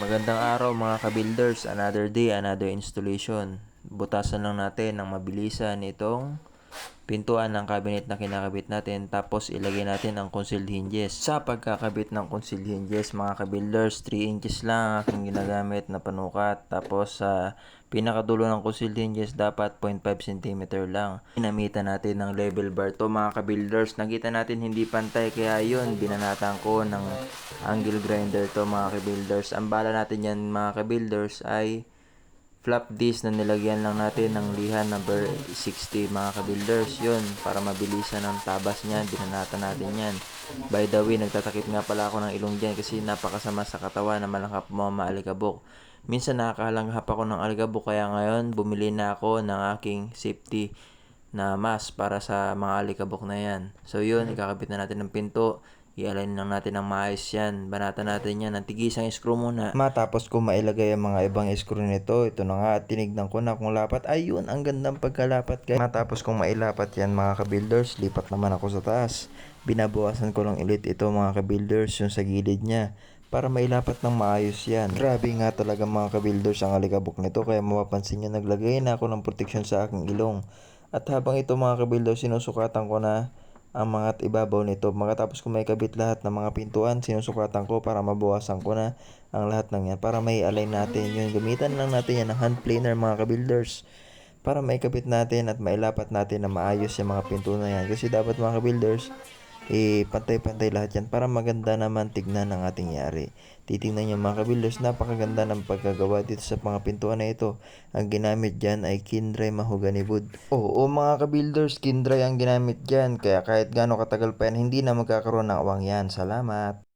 Magandang araw mga ka-builders, another day, another installation. Butasan lang natin ng mabilisan itong pintuan ng cabinet na kinakabit natin, tapos ilagay natin ang concealed hinges. Sa pagkakabit ng concealed hinges mga ka-builders, 3 inches lang ang aking ginagamit na panukat, tapos sa pinakadulo ng concealed hinges dapat 0.5 cm lang. Ginamitan natin ng level bar to mga ka-builders. Nakita natin hindi pantay, kaya yun binanatan ko ng angle grinder to mga ka-builders. Ang bala natin yan mga ka-builders ay flap disc na nilagyan lang natin ng liha number 60 mga ka-builders. Yun, para mabilisan ang tabas niyan, binanatan natin yan. By the way, nagtatakip nga pala ako ng ilong dyan kasi napakasama sa katawan na malanghap mga maalikabok. Minsan nakakalanghap ako ng alikabok, kaya ngayon bumili na ako ng aking safety na mask para sa mga alikabok na yan. So yun, ikakabit na natin ng pinto. I-align lang natin ng maayos yan. Banatan natin yan ng tigisang screw muna. Matapos ko mailagay ang mga ibang screw nito, ito na nga, tinignan ko na kung lapat. Ayun, ang gandang pagkalapat guys. Matapos kong mailapat yan mga ka-builders, lipat naman ako sa taas. Binabawasan ko lang ulit ito mga ka-builders, yung sa gilid niya, para mailapat ng maayos yan. Grabe nga talaga mga ka-builders ang alikabok nito, kaya mapapansin nyo naglagay na ako ng protection sa aking ilong. At habang ito mga ka-builders, sinusukatan ko na ang mga ibabaw nito. Makatapos ko may kabit lahat ng mga pintuan, sinusukatan ko para mabawasan ko na ang lahat ng yan, para may align natin yun. Gamitan lang natin yan ng hand planer mga ka-builders, para may kabit natin at mailapat natin na maayos yung mga pinto na yan. Kasi dapat mga ka-builders, pantay-pantay lahat yan para maganda naman tignan ng ating yari. Titingnan nyo mga ka-builders, napakaganda ng pagkagawa dito sa mga pintuan na ito. Ang ginamit dyan ay Kindray Mahogany Wood. Oo mga ka-builders, Kindray ang ginamit dyan, kaya kahit gaano katagal pa yan, hindi na magkakaroon ng awang yan. Salamat!